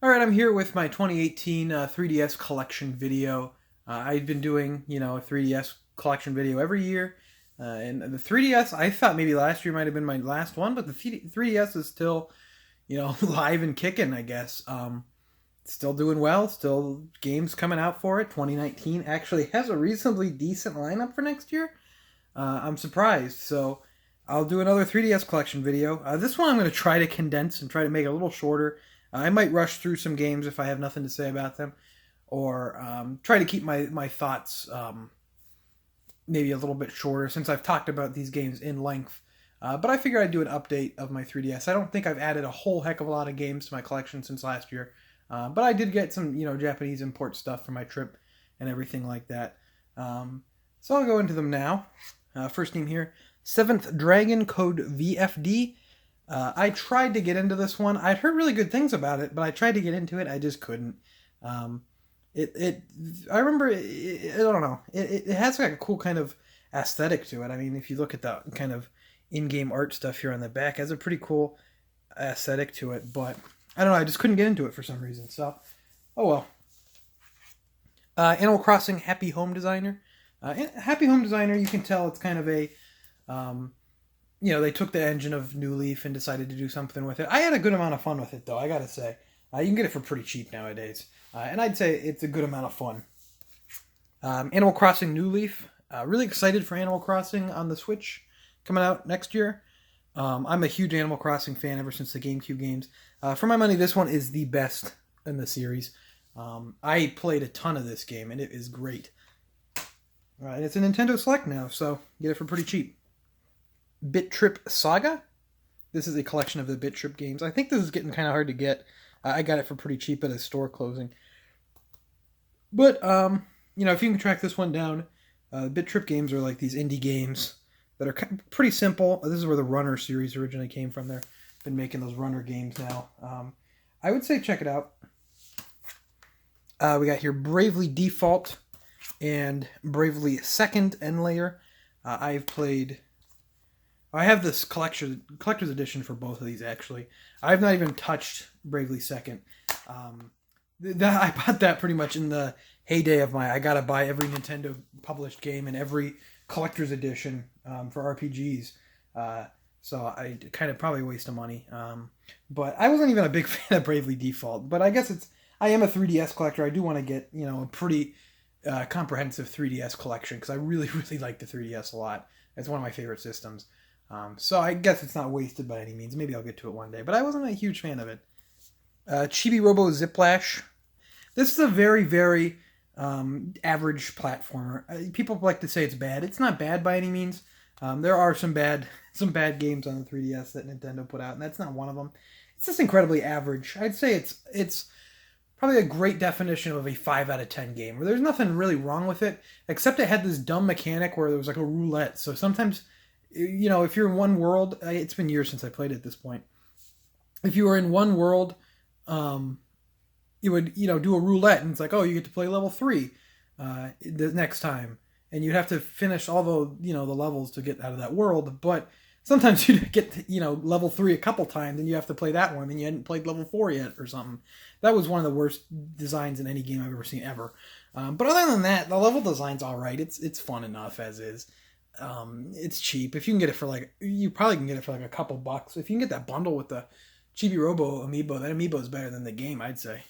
Alright, I'm here with my 2018 3DS collection video. I've been doing, a 3DS collection video every year. And the 3DS, I thought maybe last year might have been my last one, but the 3DS is still, live and kicking, I guess. Still doing well, still games coming out for it. 2019 actually has a reasonably decent lineup for next year. I'm surprised, so I'll do another 3DS collection video. This one I'm going to try to condense and try to make it a little shorter. I might rush through some games if I have nothing to say about them, or try to keep my thoughts maybe a little bit shorter since I've talked about these games in length. But I figured I'd do an update of my 3DS. I don't think I've added a whole heck of a lot of games to my collection since last year, but I did get some Japanese import stuff for my trip and everything like that. So I'll go into them now. First name here, Seventh Dragon Code VFD. I tried to get into this one. I'd heard really good things about it, but I tried to get into it. I just couldn't. I remember, I don't know. It has like a cool kind of aesthetic to it. I mean, if you look at the kind of in-game art stuff here on the back, it has a pretty cool aesthetic to it. But I don't know. I just couldn't get into it for some reason. So, oh well. Animal Crossing Happy Home Designer. Happy Home Designer, you can tell it's kind of a... they took the engine of New Leaf and decided to do something with it. I had a good amount of fun with it, though, I gotta say. You can get it for pretty cheap nowadays. And I'd say it's a good amount of fun. Animal Crossing New Leaf. Really excited for Animal Crossing on the Switch coming out next year. I'm a huge Animal Crossing fan ever since the GameCube games. For my money, this one is the best in the series. I played a ton of this game, and it is great. And it's a Nintendo Select now, so get it for pretty cheap. Bit Trip Saga. This is a collection of the Bit Trip games. I think this is getting kind of hard to get. I got it for pretty cheap at a store closing. But, if you can track this one down, Bit Trip games are like these indie games that are pretty simple. This is where the Runner series originally came from. They've been making those Runner games now. I would say check it out. We got here Bravely Default and Bravely Second End Layer. I have this collector's edition for both of these, actually. I've not even touched Bravely Second. I bought that pretty much in the heyday of I gotta buy every Nintendo published game and every collector's edition for RPGs. So I kind of probably a waste of money. But I wasn't even a big fan of Bravely Default. But I guess I am a 3DS collector. I do want to get, a pretty comprehensive 3DS collection because I really, really like the 3DS a lot. It's one of my favorite systems. So I guess it's not wasted by any means. Maybe I'll get to it one day. But I wasn't a huge fan of it. Chibi Robo Ziplash. This is a very, very average platformer. People like to say it's bad. It's not bad by any means. There are some bad games on the 3DS that Nintendo put out, and that's not one of them. It's just incredibly average. I'd say it's probably a great definition of a 5 out of 10 game. Where there's nothing really wrong with it, except it had this dumb mechanic where there was like a roulette. So sometimes... if you're in one world, it's been years since I played it at this point. If you were in one world, you would, do a roulette, and it's like, oh, you get to play level 3 the next time. And you'd have to finish all the levels to get out of that world. But sometimes you'd get to, level 3 a couple times, and you have to play that one, and you hadn't played level 4 yet or something. That was one of the worst designs in any game I've ever seen ever. But other than that, the level design's all right. It's fun enough as is. It's cheap. If you can get it for you probably can get it for a couple bucks. If you can get that bundle with the Chibi Robo amiibo, that amiibo is better than the game, I'd say.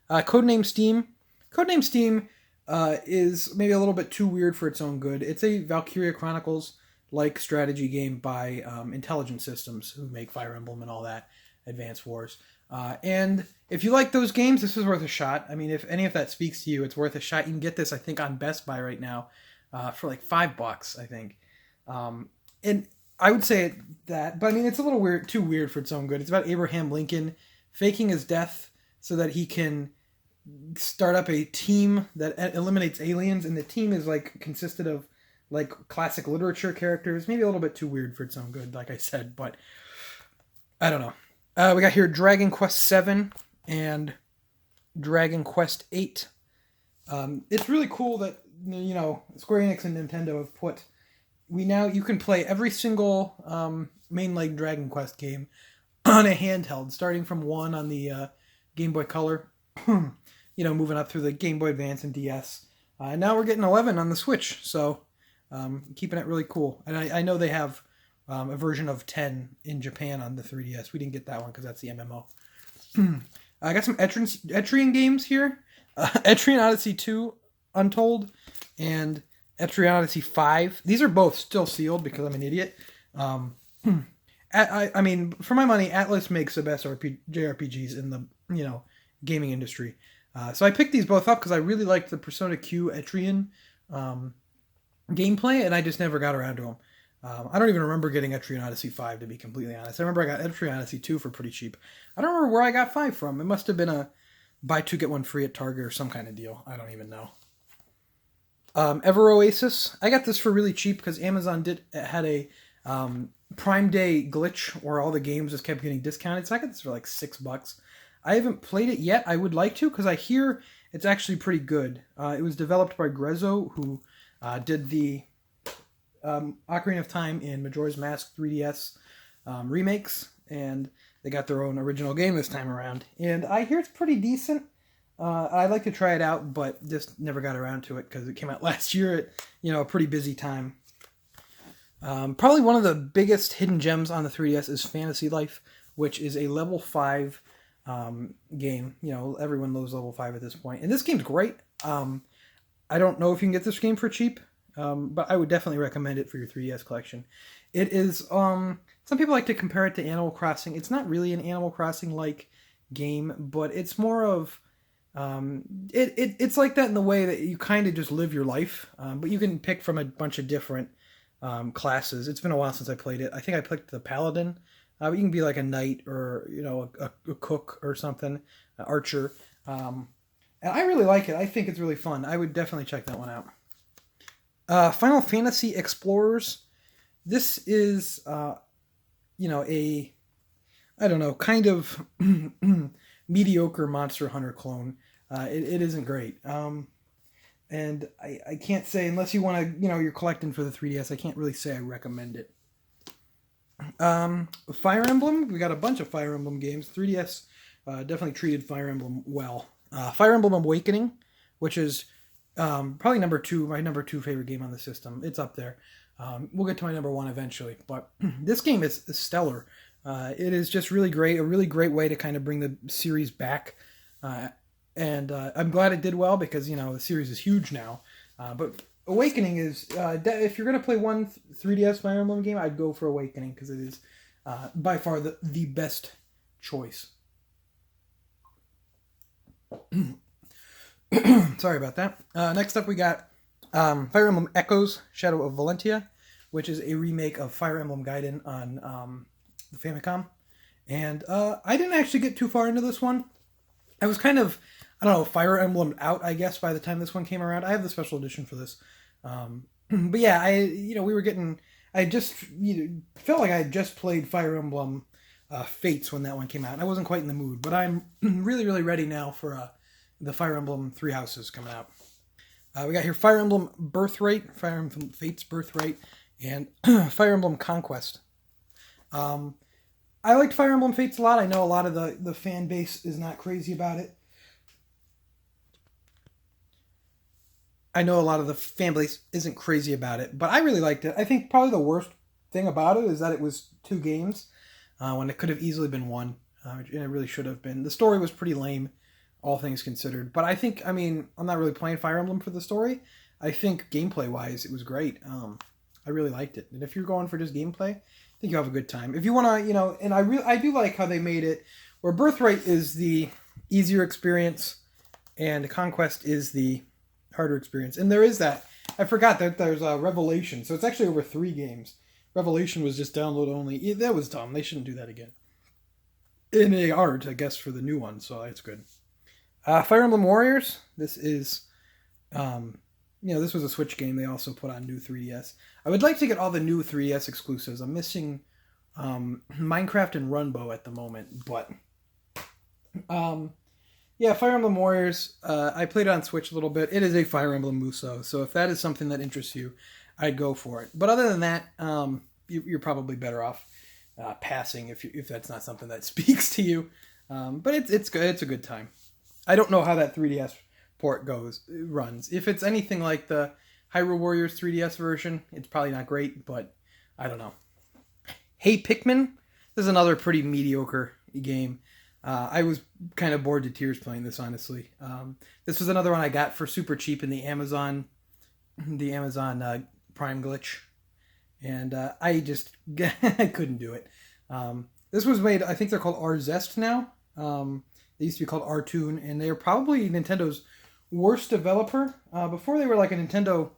Codename Steam. Codename Steam is maybe a little bit too weird for its own good. It's a Valkyria Chronicles-like strategy game by Intelligent Systems, who make Fire Emblem and all that, Advance Wars. And if you like those games, this is worth a shot. I mean, if any of that speaks to you, it's worth a shot. You can get this, I think, on Best Buy right now. For $5, I think. And I would say that, but I mean, it's a little too weird for its own good. It's about Abraham Lincoln faking his death so that he can start up a team that eliminates aliens, and the team is consisted of classic literature characters. Maybe a little bit too weird for its own good, like I said, but I don't know. We got here Dragon Quest VII and Dragon Quest VIII. It's really cool that Square Enix and Nintendo have put... You can play every single main leg Dragon Quest game on a handheld, starting from 1 on the Game Boy Color, moving up through the Game Boy Advance and DS. Now we're getting 11 on the Switch, so keeping it really cool. And I know they have a version of 10 in Japan on the 3DS. We didn't get that one because that's the MMO. I got some Etrian games here. Etrian Odyssey 2 Untold and Etrian Odyssey 5. These are both still sealed because I'm an idiot. I mean, for my money, Atlas makes the best JRPGs in the gaming industry. So I picked these both up because I really liked the Persona Q Etrian gameplay, and I just never got around to them. I don't even remember getting Etrian Odyssey 5, to be completely honest. I remember I got Etrian Odyssey 2 for pretty cheap. I don't remember where I got 5 from. It must have been a buy 2 get 1 free at Target or some kind of deal. I don't even know. Ever Oasis. I got this for really cheap because Amazon had a Prime Day glitch where all the games just kept getting discounted. So I got this for like $6. I haven't played it yet. I would like to because I hear it's actually pretty good. It was developed by Grezzo, who did the Ocarina of Time and Majora's Mask 3DS remakes, and they got their own original game this time around. And I hear it's pretty decent. I'd like to try it out, but just never got around to it because it came out last year at a pretty busy time. Probably one of the biggest hidden gems on the 3DS is Fantasy Life, which is a level 5 game. Everyone loves level 5 at this point. And this game's great. I don't know if you can get this game for cheap, but I would definitely recommend it for your 3DS collection. It is, some people like to compare it to Animal Crossing. It's not really an Animal Crossing-like game, but it's more of, it's like that in the way that you kind of just live your life, but you can pick from a bunch of different classes. It's been a while since I played it. I think I picked the Paladin. But you can be like a knight or a cook or something, an archer. And I really like it. I think it's really fun. I would definitely check that one out. Final Fantasy Explorers. This is kind of mediocre Monster Hunter clone. It isn't great. And I can't say, unless you want to, you're collecting for the 3DS, I can't really say I recommend it. Fire Emblem. We got a bunch of Fire Emblem games. 3DS definitely treated Fire Emblem well. Fire Emblem Awakening, which is probably my number two favorite game on the system. It's up there. We'll get to my number 1 eventually, but this game is stellar. It is just really great, a really great way to kind of bring the series back. And I'm glad it did well because, the series is huge now. But Awakening is, if you're going to play one 3DS Fire Emblem game, I'd go for Awakening because it is by far the best choice. Sorry about that. Next up we got Fire Emblem Echoes, Shadow of Valentia, which is a remake of Fire Emblem Gaiden on the Famicom. And I didn't actually get too far into this one. I was kind of, Fire Emblem out, I guess, by the time this one came around. I have the special edition for this. But yeah, I just felt like I had just played Fire Emblem Fates when that one came out. I wasn't quite in the mood, but I'm really, really ready now for the Fire Emblem Three Houses coming out. We got here Fire Emblem Birthright, Fire Emblem Fates Birthright, and Fire Emblem Conquest. I liked Fire Emblem Fates a lot. I know a lot of the fan base is not crazy about it. I know a lot of the fan base isn't crazy about it, but I really liked it. I think probably the worst thing about it is that it was 2 games when it could have easily been 1, and it really should have been. The story was pretty lame, all things considered. But I'm not really playing Fire Emblem for the story. I think gameplay-wise, it was great. I really liked it. And if you're going for just gameplay, I think you'll have a good time. If you want to, and I do like how they made it where Birthright is the easier experience and Conquest is the harder experience. And there is that. I forgot that there's a Revelation. So it's actually over 3 games. Revelation was just download only. That was dumb. They shouldn't do that again. And they aren't, I guess, for the new one. So that's good. Fire Emblem Warriors. This is, this was a Switch game. They also put on new 3DS. I would like to get all the new 3DS exclusives. I'm missing Minecraft and Runbow at the moment. But, yeah, Fire Emblem Warriors. I played it on Switch a little bit. It is a Fire Emblem Musou. So if that is something that interests you, I'd go for it. But other than that, you're probably better off passing if that's not something that speaks to you. But it's good. It's a good time. I don't know how that 3DS port runs. If it's anything like the Hyrule Warriors 3DS version, it's probably not great, but I don't know. Hey Pikmin, this is another pretty mediocre game. I was kind of bored to tears playing this, honestly. This was another one I got for super cheap in the Amazon Prime glitch, and I just I couldn't do it. This was made, I think they're called R-Zest now. They used to be called R-Tune, and they are probably Nintendo's worst developer. Before they were like a Nintendo,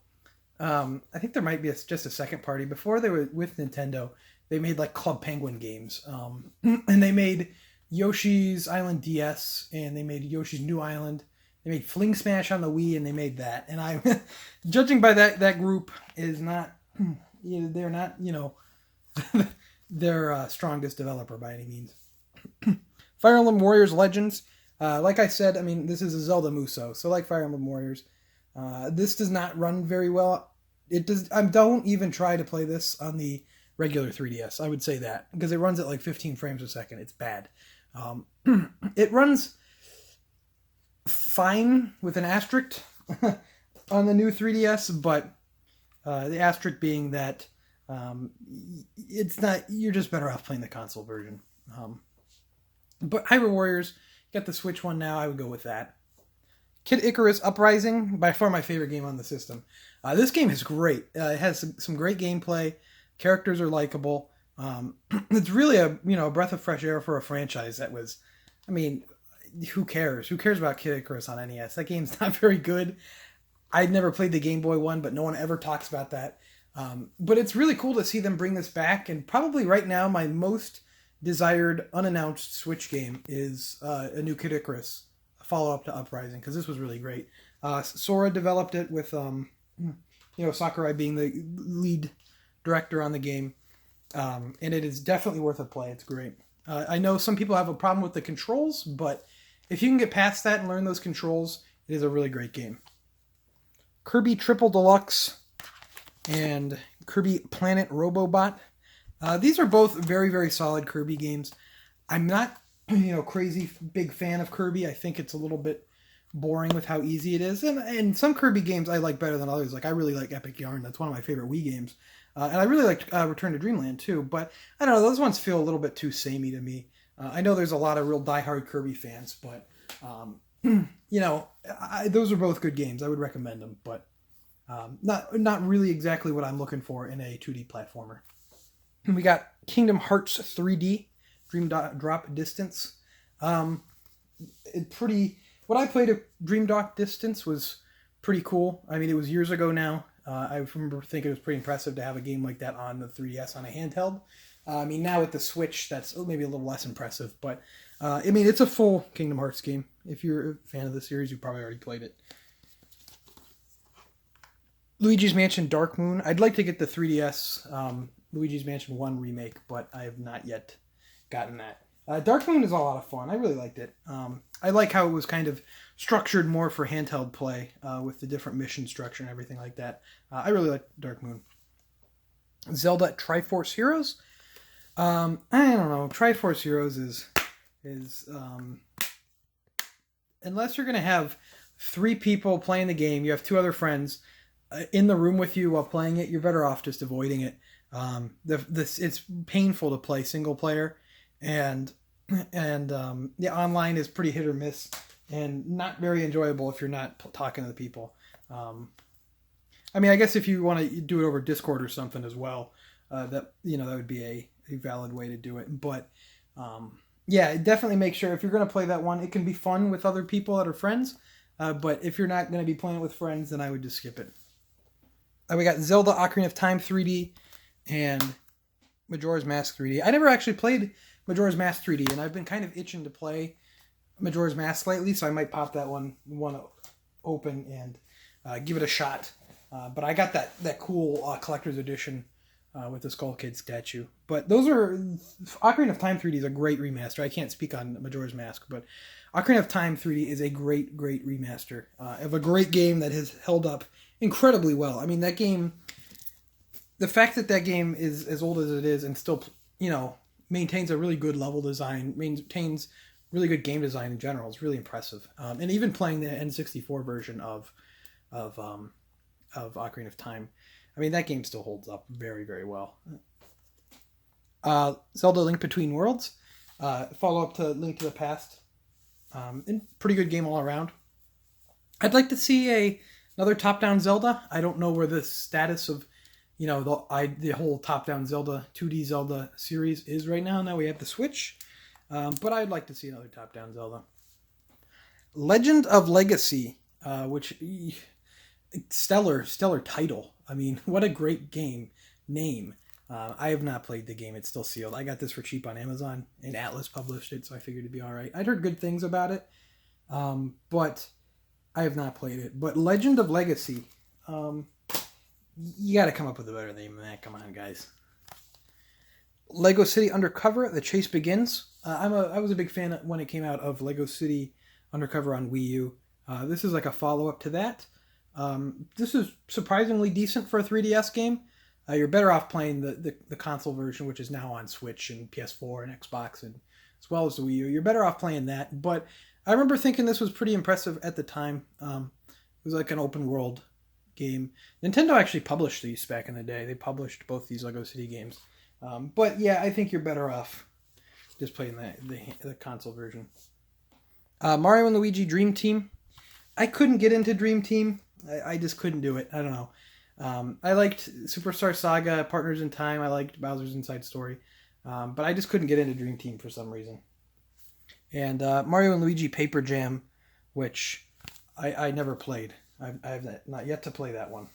I think there might be just a second party. Before they were with Nintendo, they made like Club Penguin games, and they made Yoshi's Island DS, and they made Yoshi's New Island. They made Fling Smash on the Wii, and they made that. And I, judging by that group, is not, they're not, their strongest developer by any means. Fire Emblem Warriors Legends. Like I said, I mean, this is a Zelda Musou, so like Fire Emblem Warriors. This does not run very well. It does. Don't even try to play this on the regular 3DS. I would say that, because it runs at like 15 frames a second. It's bad. It runs fine with an asterisk on the new 3DS, but the asterisk being that it's not. You're just better off playing the console version. But Hyrule Warriors, got the Switch one now. I would go with that. Kid Icarus Uprising, by far my favorite game on the system. This game is great. It has some great gameplay. Characters are likable. It's really a breath of fresh air for a franchise that was, I mean, who cares? Who cares about Kid Icarus on NES? That game's not very good. I'd never played the Game Boy one, but no one ever talks about that. But it's really cool to see them bring this back, and probably right now my most desired unannounced Switch game is a new Kid Icarus, a follow-up to Uprising, because this was really great. Sora developed it with Sakurai being the lead director on the game, and it is definitely worth a play. It's great. I know some people have a problem with the controls, but if you can get past that and learn those controls, it is a really great game. Kirby Triple Deluxe and Kirby Planet Robobot. These are both very, very solid Kirby games. I'm not, crazy big fan of Kirby. I think it's a little bit boring with how easy it is. And some Kirby games I like better than others. Like, I really like Epic Yarn. That's one of my favorite Wii games. And I really liked Return to Dreamland, too. But, I don't know, those ones feel a little bit too samey to me. I know there's a lot of real diehard Kirby fans, but, those are both good games. I would recommend them, but not really exactly what I'm looking for in a 2D platformer. We got Kingdom Hearts 3D, Dream Drop Distance. What I played at Dream Drop Distance was pretty cool. I mean, it was years ago now. I remember thinking it was pretty impressive to have a game like that on the 3DS on a handheld. I mean, now with the Switch, that's maybe a little less impressive. But, it's a full Kingdom Hearts game. If you're a fan of the series, you probably already played it. Luigi's Mansion Dark Moon. I'd like to get the 3DS Luigi's Mansion 1 remake, but I have not yet gotten that. Dark Moon is a lot of fun. I really liked it. I like how it was kind of structured more for handheld play with the different mission structure and everything like that. I really like Dark Moon. Zelda Triforce Heroes. I don't know. Triforce Heroes is unless you're going to have 3 people playing the game, you have 2 other friends in the room with you while playing it, you're better off just avoiding it. It's painful to play single player, and the online is pretty hit or miss and not very enjoyable if you're not talking to the people. I guess if you want to do it over Discord or something as well, that would be a valid way to do it. But definitely make sure if you're going to play that one, it can be fun with other people that are friends. But if you're not going to be playing it with friends, then I would just skip it. We got Zelda Ocarina of Time 3D and Majora's Mask 3D. I never actually played Majora's Mask 3D, and I've been kind of itching to play Majora's Mask lately, so I might pop that one open and give it a shot. But I got that cool collector's edition with the Skull Kid statue. But Ocarina of Time 3D is a great remaster. I can't speak on Majora's Mask, but Ocarina of Time 3D is a great, great remaster of a great game that has held up incredibly well. I mean, that game, the fact that game is as old as it is and still, maintains a really good level design, maintains really good game design in general. It's really impressive. And even playing the N64 version of Ocarina of Time, I mean, that game still holds up very, very well. Zelda Link Between Worlds, follow up to Link to the Past. And pretty good game all around. I'd like to see another top-down Zelda. I don't know where the status of, the whole top-down Zelda, 2D Zelda series is right now. Now we have the Switch. But I'd like to see another top-down Zelda. Legend of Legacy, which stellar title. I mean, what a great game name. I have not played the game. It's still sealed. I got this for cheap on Amazon, and Atlas published it, so I figured it'd be all right. I'd heard good things about it, but I have not played it. But Legend of Legacy, you got to come up with a better name than that. Come on, guys. Lego City Undercover, The Chase Begins. I was a big fan when it came out of Lego City Undercover on Wii U. This is like a follow-up to that. This is surprisingly decent for a 3DS game. You're better off playing the console version, which is now on Switch and PS4 and Xbox, and as well as the Wii U. You're better off playing that. But I remember thinking this was pretty impressive at the time. It was like an open world game. Nintendo actually published these back in the day. They published both these Lego City games. But yeah, I think you're better off just playing the console version. Mario and Luigi Dream Team. I couldn't get into Dream Team. I just couldn't do it. I don't know. I liked Superstar Saga, Partners in Time. I liked Bowser's Inside Story. But I just couldn't get into Dream Team for some reason. And Mario and Luigi Paper Jam, which I never played. I have not yet to play that one.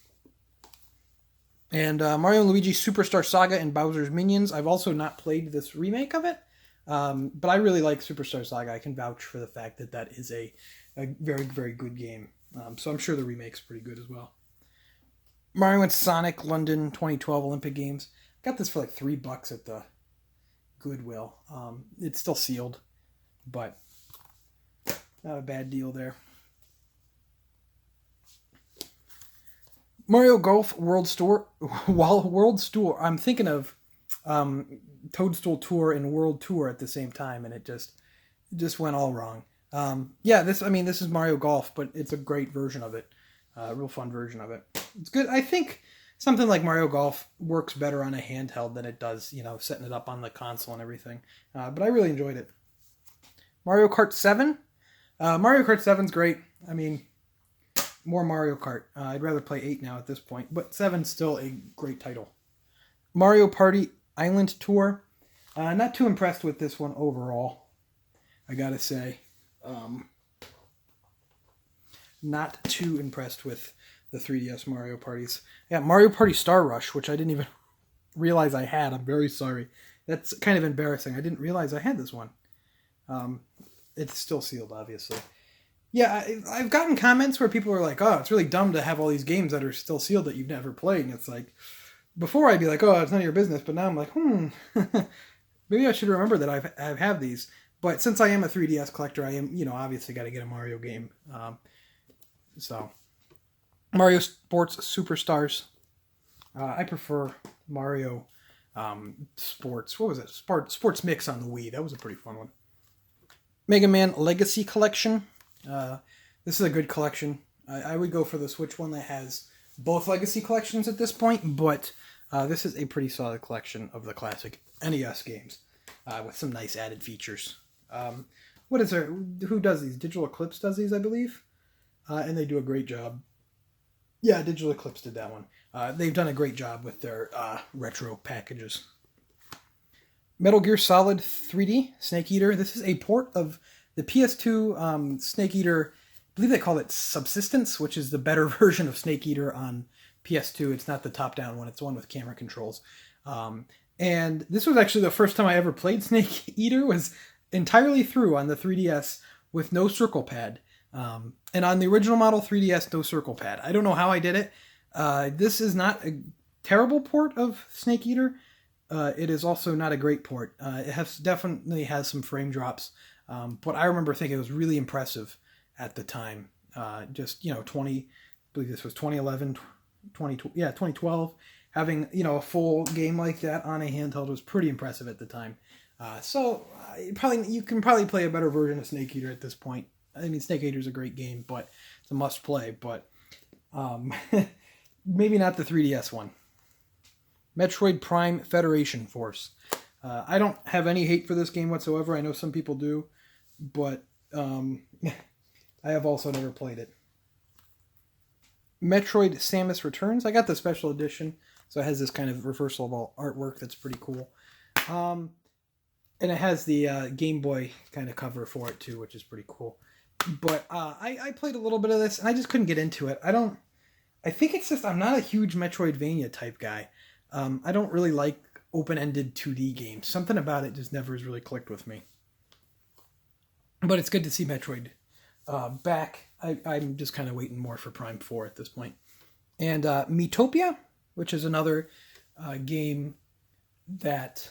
And Mario and Luigi Superstar Saga and Bowser's Minions. I've also not played this remake of it. But I really like Superstar Saga. I can vouch for the fact that is a very, very good game. So I'm sure the remake's pretty good as well. Mario and Sonic London 2012 Olympic Games. Got this for like $3 at the Goodwill. It's still sealed, but not a bad deal there. Mario Golf World Tour. I'm thinking of Toadstool Tour and World Tour at the same time, and it just went all wrong. This is Mario Golf, but it's a great version of it. A real fun version of it. It's good. I think something like Mario Golf works better on a handheld than it does, setting it up on the console and everything. But I really enjoyed it. Mario Kart 7. Mario Kart 7's great. I mean, more Mario Kart. I'd rather play 8 now at this point, but 7's still a great title. Mario Party Island Tour. Not too impressed with this one overall, I gotta say. Not too impressed with the 3DS Mario Parties. Yeah, Mario Party Star Rush, which I didn't even realize I had. I'm very sorry. That's kind of embarrassing. I didn't realize I had this one. It's still sealed, obviously. Yeah, I've gotten comments where people are like, oh, it's really dumb to have all these games that are still sealed that you've never played. And it's like, before I'd be like, oh, it's none of your business. But now I'm like, maybe I should remember that I have these. But since I am a 3DS collector, I am, obviously got to get a Mario game. So, Mario Sports Superstars. I prefer Mario Sports. What was it? Sports Mix on the Wii. That was a pretty fun one. Mega Man Legacy Collection. This is a good collection. I would go for the Switch one that has both Legacy collections at this point, but this is a pretty solid collection of the classic NES games with some nice added features. What is there? Who does these? Digital Eclipse does these, I believe. And they do a great job. Yeah, Digital Eclipse did that one. They've done a great job with their retro packages. Metal Gear Solid 3D Snake Eater. This is a port of the PS2 Snake Eater. I believe they call it Subsistence, which is the better version of Snake Eater on PS2. It's not the top-down one. It's the one with camera controls. And this was actually the first time I ever played Snake Eater. Was entirely through on the 3DS with no circle pad. And on the original model 3DS, no circle pad. I don't know how I did it. This is not a terrible port of Snake Eater. It is also not a great port. It definitely has some frame drops. But I remember thinking it was really impressive at the time. 20, I believe this was 2011, 2012. Having, a full game like that on a handheld was pretty impressive at the time. You can probably play a better version of Snake Eater at this point. I mean, Snake Eater is a great game, but it's a must play. But maybe not the 3DS one. Metroid Prime Federation Force. I don't have any hate for this game whatsoever. I know some people do, but I have also never played it. Metroid Samus Returns. I got the special edition, so it has this kind of reversible artwork that's pretty cool. And it has the Game Boy kind of cover for it too, which is pretty cool. But I played a little bit of this, and I just couldn't get into it. I think it's just I'm not a huge Metroidvania type guy. I don't really like open-ended 2D games. Something about it just never has really clicked with me. But it's good to see Metroid back. I'm just kind of waiting more for Prime 4 at this point. And Miitopia, which is another game that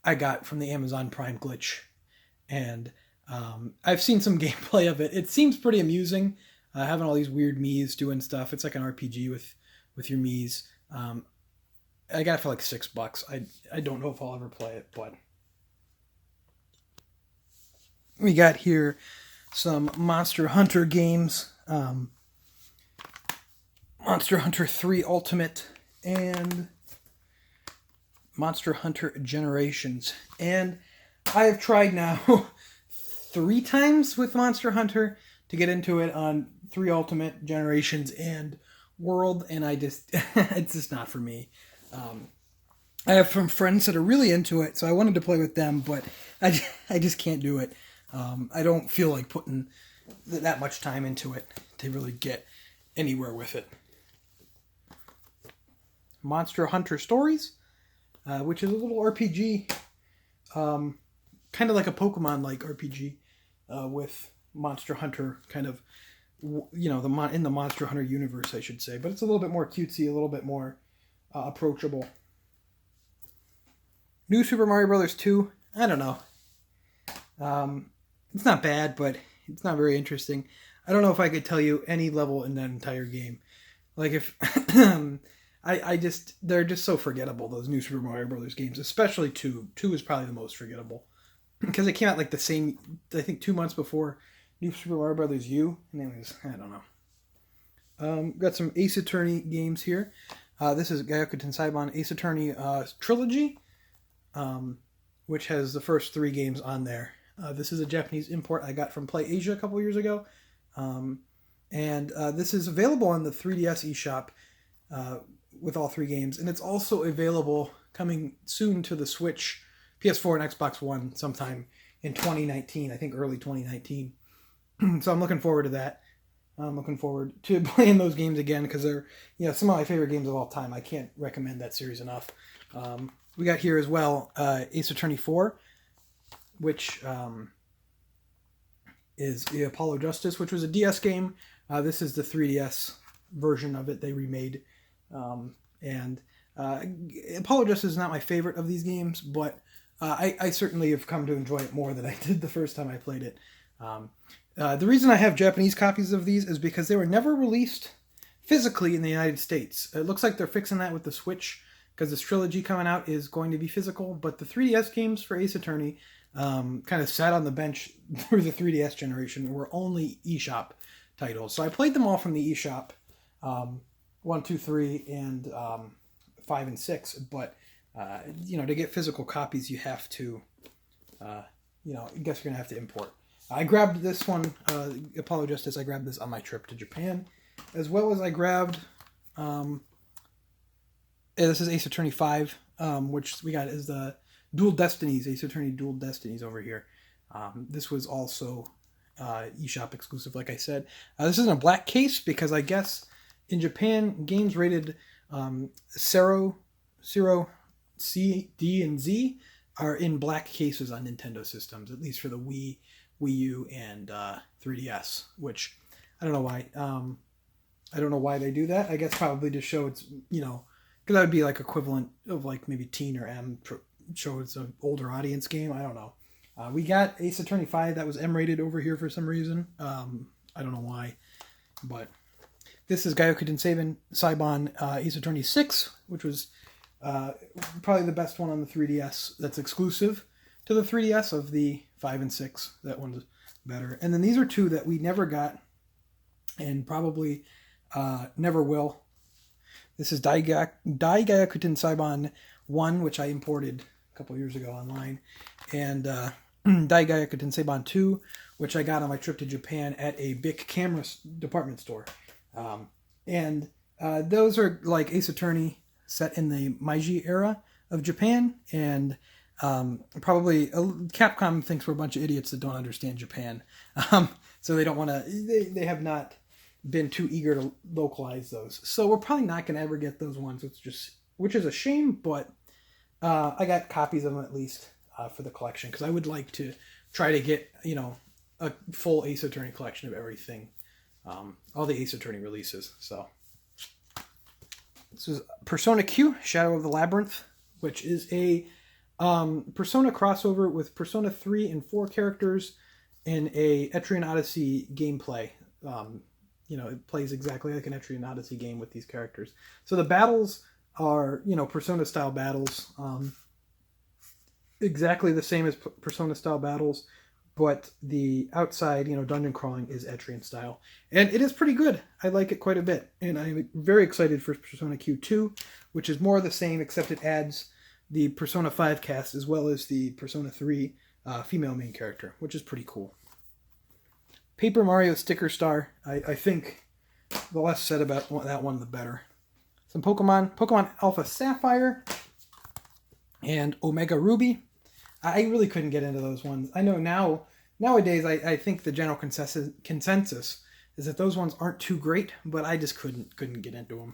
I got from the Amazon Prime glitch. And I've seen some gameplay of it. It seems pretty amusing, having all these weird Miis doing stuff. It's like an RPG with your Miis. I got it for like $6. I don't know if I'll ever play it, but we got here some Monster Hunter games. Monster Hunter 3 Ultimate and Monster Hunter Generations. And I have tried now 3 times with Monster Hunter to get into it on 3 Ultimate, Generations, and World, and it's just not for me. I have some friends that are really into it, so I wanted to play with them, but I just can't do it. I don't feel like putting that much time into it to really get anywhere with it. Monster Hunter Stories, which is a little RPG, kind of like a Pokemon-like RPG, with Monster Hunter kind of, in the Monster Hunter universe, I should say. But it's a little bit more cutesy, a little bit more approachable. New Super Mario Bros. 2, I don't know. It's not bad, but it's not very interesting. I don't know if I could tell you any level in that entire game. Like if they're just so forgettable, those New Super Mario Bros. Games, especially 2. 2 is probably the most forgettable because it came out like the same, I think 2 months before New Super Mario Bros. U, and it was, I don't know. Got some Ace Attorney games here. This is Gyokuten Saiban Ace Attorney Trilogy, which has the first 3 games on there. This is a Japanese import I got from Play Asia a couple years ago. And this is available on the 3DS eShop with all 3 games. And it's also available coming soon to the Switch, PS4, and Xbox One sometime in 2019. I think early 2019. So I'm looking forward to that. I'm looking forward to playing those games again because they're some of my favorite games of all time. I can't recommend that series enough. We got here as well Ace Attorney 4, which is the Apollo Justice, which was a DS game. This is the 3DS version of it they remade. And Apollo Justice is not my favorite of these games, but I certainly have come to enjoy it more than I did the first time I played it. The reason I have Japanese copies of these is because they were never released physically in the United States. It looks like they're fixing that with the Switch, because this trilogy coming out is going to be physical, but the 3DS games for Ace Attorney kind of sat on the bench through the 3DS generation and were only eShop titles. So I played them all from the eShop, 1, 2, 3, and 5 and 6, but to get physical copies you have to, I guess you're going to have to import. I grabbed this one, Apollo Justice, I grabbed this on my trip to Japan, as well as I grabbed, this is Ace Attorney 5, which we got is the Dual Destinies, Ace Attorney Dual Destinies over here. This was also eShop exclusive, like I said. This is in a black case because I guess in Japan, games rated 0, C, D, and Z are in black cases on Nintendo systems, at least for the Wii U, and 3DS, which I don't know why. I don't know why they do that. I guess probably to show it's, because that would be like equivalent of like maybe Teen or M, show it's an older audience game. I don't know. We got Ace Attorney 5 that was M rated over here for some reason. I don't know why, but this is Gyokuten Saiban Ace Attorney 6, which was probably the best one on the 3DS that's exclusive to the 3DS of the 5 and 6. That one's better. And then these are two that we never got and probably never will. This is Daigakuten Saiban 1, which I imported a couple years ago online, and Daigakuten Saiban 2, which I got on my trip to Japan at a big camera department store. And those are like Ace Attorney set in the Meiji era of Japan, and probably Capcom thinks we're a bunch of idiots that don't understand Japan, so they don't want to. They have not been too eager to localize those, so we're probably not going to ever get those ones. Which is a shame, but I got copies of them at least for the collection, because I would like to try to get a full Ace Attorney collection of everything, all the Ace Attorney releases. So this is Persona Q: Shadow of the Labyrinth, which is a Persona crossover with Persona 3 and 4 characters in a Etrian Odyssey gameplay. It plays exactly like an Etrian Odyssey game with these characters. So the battles are, Persona-style battles. Exactly the same as Persona-style battles, but the outside, dungeon crawling is Etrian style. And it is pretty good. I like it quite a bit. And I'm very excited for Persona Q2, which is more of the same, except it adds the Persona 5 cast as well as the Persona 3 female main character, which is pretty cool. Paper Mario Sticker Star. I think the less said about that one, the better. Some Pokemon Alpha Sapphire and Omega Ruby. I really couldn't get into those ones. I know nowadays I think the general consensus is that those ones aren't too great, but I just couldn't get into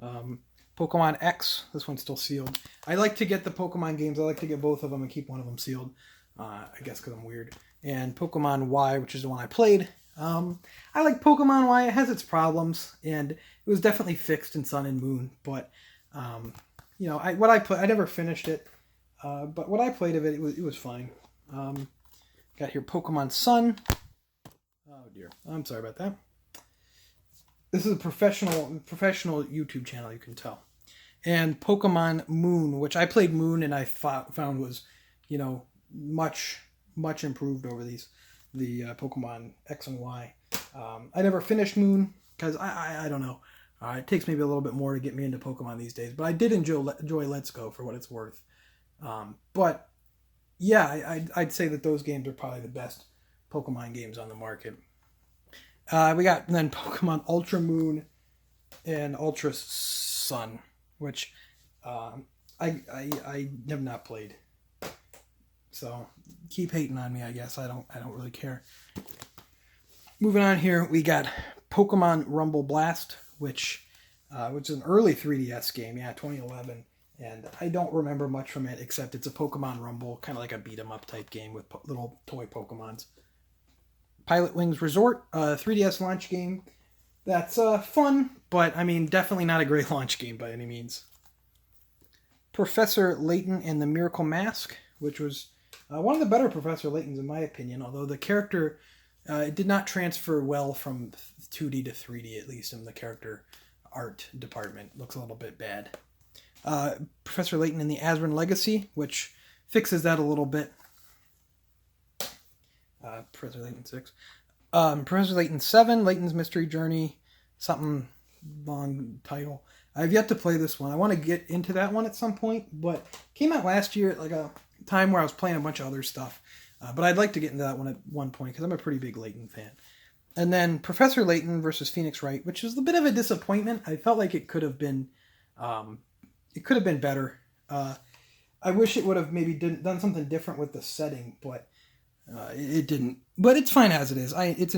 them. Pokemon X, this one's still sealed. I like to get the Pokemon games. I like to get both of them and keep one of them sealed. I guess because I'm weird. And Pokemon Y, which is the one I played. I like Pokemon Y. It has its problems, and it was definitely fixed in Sun and Moon. But I never finished it. But what I played of it, it was fine. Got here Pokemon Sun. Oh dear, I'm sorry about that. This is a professional YouTube channel, you can tell. And Pokemon Moon, which I played Moon and I found was, much improved over the Pokemon X and Y. I never finished Moon because I don't know. It takes maybe a little bit more to get me into Pokemon these days, but I did enjoy Let's Go for what it's worth. But yeah, I'd say that those games are probably the best Pokemon games on the market. We got then Pokemon Ultra Moon and Ultra Sun, which I have not played. So keep hating on me, I guess. I don't really care. Moving on here, we got Pokemon Rumble Blast, which is an early 3DS game, 2011. And I don't remember much from it, except it's a Pokemon Rumble, kind of like a beat-em-up type game with little toy Pokemons. Pilot Wings Resort, a 3DS launch game. That's fun, but definitely not a great launch game by any means. Professor Layton and the Miracle Mask, which was one of the better Professor Laytons in my opinion, although the character did not transfer well from 2D to 3D, at least in the character art department. Looks a little bit bad. Professor Layton in the Azran Legacy, which fixes that a little bit. Professor Layton 6. Professor Layton 7, Layton's Mystery Journey, something long title. I've yet to play this one. I want to get into that one at some point, but it came out last year at like a time where I was playing a bunch of other stuff. But I'd like to get into that one at one point because I'm a pretty big Layton fan. And then Professor Layton versus Phoenix Wright, which was a bit of a disappointment. I felt like it could have been better. I wish it would have maybe done something different with the setting, but it didn't. But it's fine as it is. It's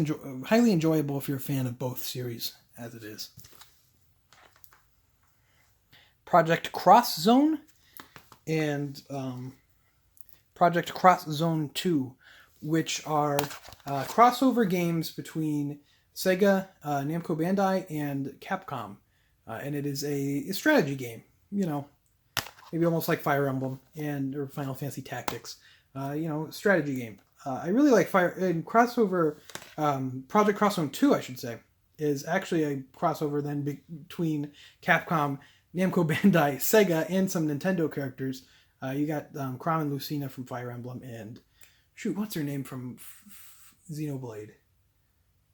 highly enjoyable if you're a fan of both series as it is. Project Cross Zone and Project Cross Zone 2, which are crossover games between Sega, Namco Bandai, and Capcom. And it is a strategy game, maybe almost like Fire Emblem or Final Fantasy Tactics, strategy game. I really like crossover. Project Cross Zone 2, I should say, is actually a crossover then between Capcom, Namco Bandai, Sega, and some Nintendo characters. You got Chrom and Lucina from Fire Emblem, and shoot, what's her name from Xenoblade?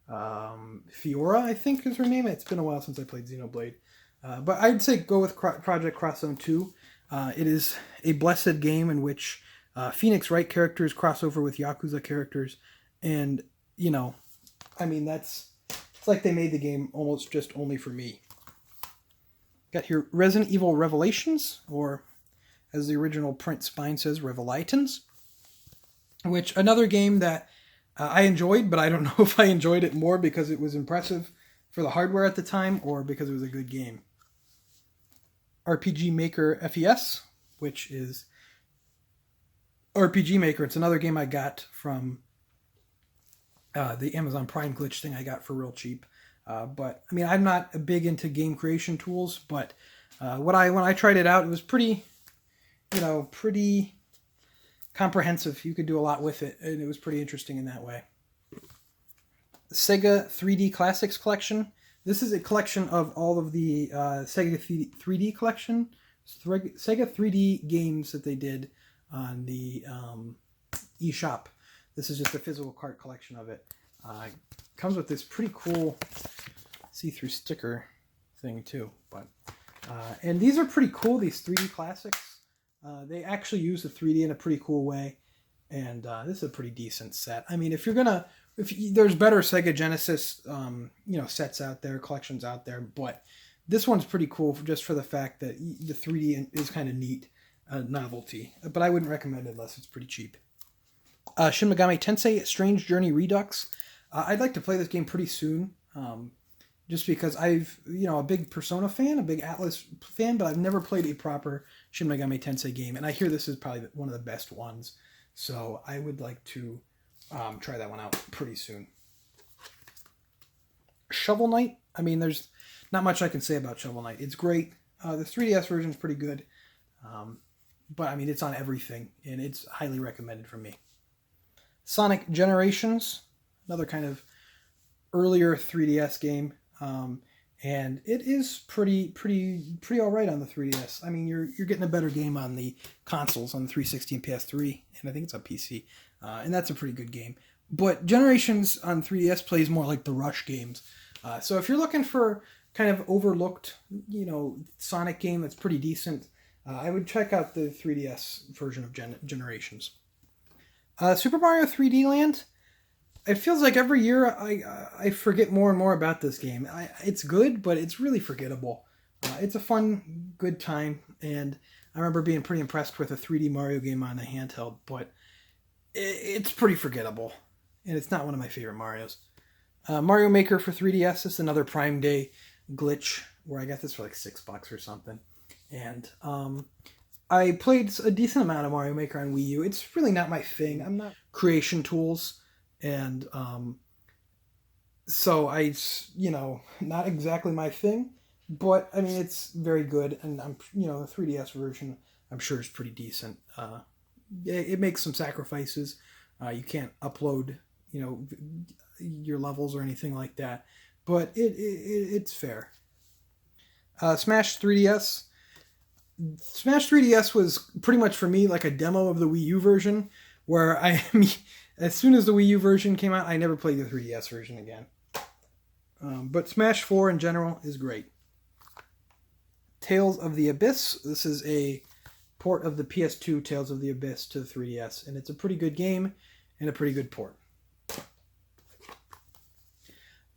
Fiora, I think is her name. It's been a while since I played Xenoblade. But I'd say go with Project Cross Zone 2. It is a blessed game in which Phoenix Wright characters cross over with Yakuza characters. And, you know, I mean, it's like they made the game almost just only for me. Got here Resident Evil Revelations, or as the original print spine says, Revelatons. Which, another game that I enjoyed, but I don't know if I enjoyed it more because it was impressive for the hardware at the time or because it was a good game. RPG Maker FES, which is RPG Maker. It's another game I got from the Amazon Prime glitch thing I got for real cheap. But I mean, I'm not big into game creation tools, but when I tried it out, it was pretty comprehensive. You could do a lot with it, and it was pretty interesting in that way. The Sega 3D Classics Collection. This is a collection of all of the Sega 3D collection, Sega 3D games that they did on the eShop. This is just a physical cart collection of it. Comes with this pretty cool see-through sticker thing too. But and these are pretty cool, these 3D classics. They actually use the 3D in a pretty cool way, and this is a pretty decent set. I mean, there's better Sega Genesis, sets out there, collections out there, but this one's pretty cool just for the fact that the 3D is kind of neat, novelty. But I wouldn't recommend it unless it's pretty cheap. Shin Megami Tensei Strange Journey Redux. I'd like to play this game pretty soon, just because I've, a big Persona fan, a big Atlas fan, but I've never played a proper Shin Megami Tensei game, and I hear this is probably one of the best ones, so I would like to try that one out pretty soon. Shovel Knight. I mean, there's not much I can say about Shovel Knight. It's great. The 3DS version is pretty good, but I mean, it's on everything, and it's highly recommended from me. Sonic Generations, another kind of earlier 3DS game, and it is pretty all right on the 3DS. I mean, you're getting a better game on the consoles, on the 360 and PS3, and I think it's on PC, and that's a pretty good game. But Generations on 3DS plays more like the Rush games. So if you're looking for kind of overlooked, Sonic game that's pretty decent, I would check out the 3DS version of Generations. Super Mario 3D Land. It feels like every year I forget more and more about this game. It's good, but it's really forgettable. It's a fun, good time, and I remember being pretty impressed with a 3D Mario game on a handheld, but it's pretty forgettable, and it's not one of my favorite Marios. Mario Maker for 3DS is another Prime Day glitch where I got this for like $6 or something, and I played a decent amount of Mario Maker on Wii U. It's really not my thing. I'm not creation tools, and so not exactly my thing, but I mean, it's very good, and the 3DS version I'm sure is pretty decent. It makes some sacrifices. You can't upload, your levels or anything like that, but it's fair. Smash 3DS. Smash 3DS was pretty much for me like a demo of the Wii U version, where as soon as the Wii U version came out, I never played the 3DS version again. But Smash 4 in general is great. Tales of the Abyss. This is a port of the PS2 Tales of the Abyss to the 3DS, and it's a pretty good game and a pretty good port.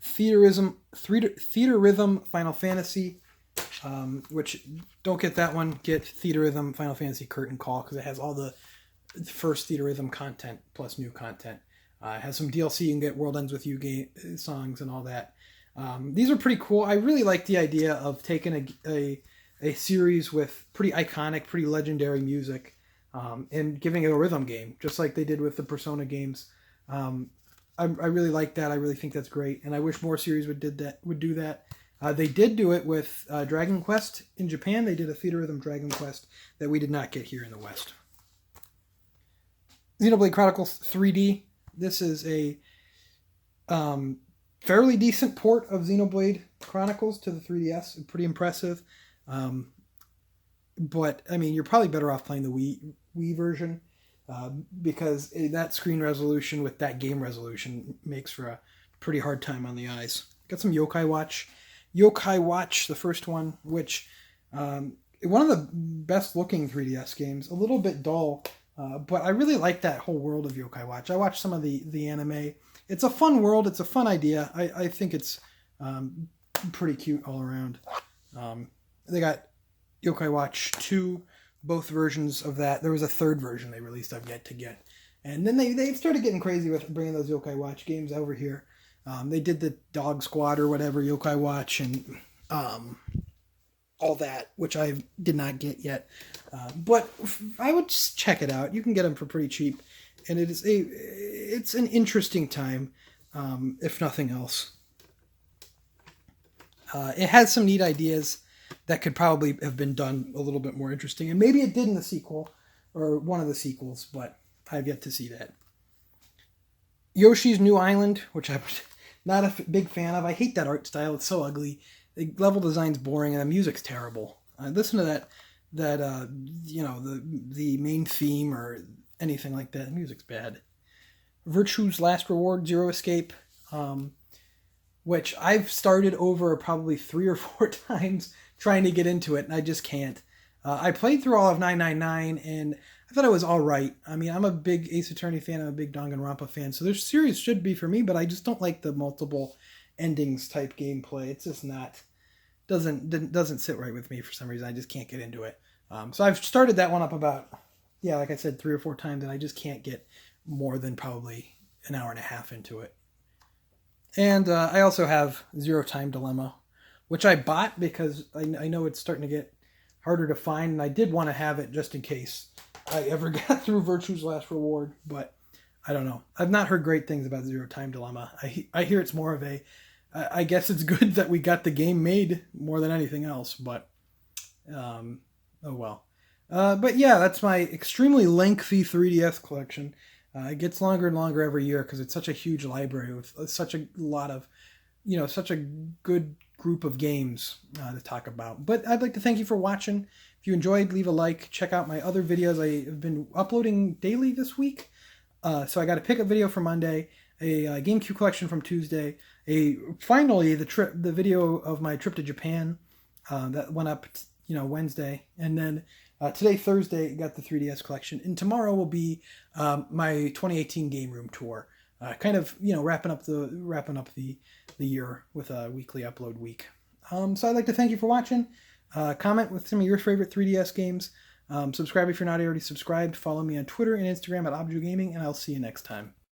Theater Rhythm Final Fantasy, which don't get that one. Get Theater Rhythm Final Fantasy Curtain Call because it has all the first Theater Rhythm content plus new content. It has some DLC. You can get World Ends With You songs and all that. These are pretty cool. I really like the idea of taking a series with pretty iconic, pretty legendary music and giving it a rhythm game, just like they did with the Persona games. I really like that. I really think that's great, and I wish more series would do that. They did do it with Dragon Quest in Japan. They did a Theater Rhythm Dragon Quest that we did not get here in the West. Xenoblade Chronicles 3D. This is a fairly decent port of Xenoblade Chronicles to the 3DS. Pretty impressive. but I mean, you're probably better off playing the Wii version because that screen resolution with that game resolution makes for a pretty hard time on the eyes. Got some Yokai Watch, the first one, which one of the best looking 3DS games. A little bit dull, but I really like that whole world of Yokai Watch. I watched some of the anime. It's a fun world. It's a fun idea. I think it's pretty cute all around. They got Yokai Watch 2, both versions of that. There was a third version they released I've yet to get. And then they started getting crazy with bringing those Yokai Watch games over here. They did the Dog Squad or whatever, Yokai Watch, and all that, which I did not get yet. But I would just check it out. You can get them for pretty cheap. And it's an interesting time, if nothing else. It has some neat ideas that could probably have been done a little bit more interesting. And maybe it did in the sequel, or one of the sequels, but I've yet to see that. Yoshi's New Island, which I'm not a big fan of. I hate that art style. It's so ugly. The level design's boring, and the music's terrible. Listen to that the main theme or anything like that. The music's bad. Virtue's Last Reward, Zero Escape, which I've started over probably 3 or 4 times trying to get into it, and I just can't. I played through all of 999, and I thought it was all right. I mean, I'm a big Ace Attorney fan. I'm a big Danganronpa fan, so this series should be for me, but I just don't like the multiple endings type gameplay. It's just not... doesn't sit right with me for some reason. I just can't get into it. So I've started that one up about, like I said, 3 or 4 times, and I just can't get more than probably an hour and a half into it. And I also have Zero Time Dilemma, which I bought because I know it's starting to get harder to find, and I did want to have it just in case I ever got through Virtue's Last Reward, but I don't know. I've not heard great things about Zero Time Dilemma. I hear it's more of a... I guess it's good that we got the game made more than anything else, but oh well. But yeah, that's my extremely lengthy 3DS collection. It gets longer and longer every year because it's such a huge library with such a lot of, such a good group of games to talk about. But I'd like to thank you for watching. If you enjoyed, leave a like. Check out my other videos. I have been uploading daily this week. So I got a pickup video for Monday, a GameCube collection from Tuesday, finally the video of my trip to Japan that went up Wednesday, and then today, Thursday, got the 3DS collection, and tomorrow will be my 2018 game room tour, kind of wrapping up the year with a weekly upload week. So I'd like to thank you for watching. Comment with some of your favorite 3DS games. Subscribe if you're not already subscribed. Follow me on Twitter and Instagram at Obju Gaming, and I'll see you next time.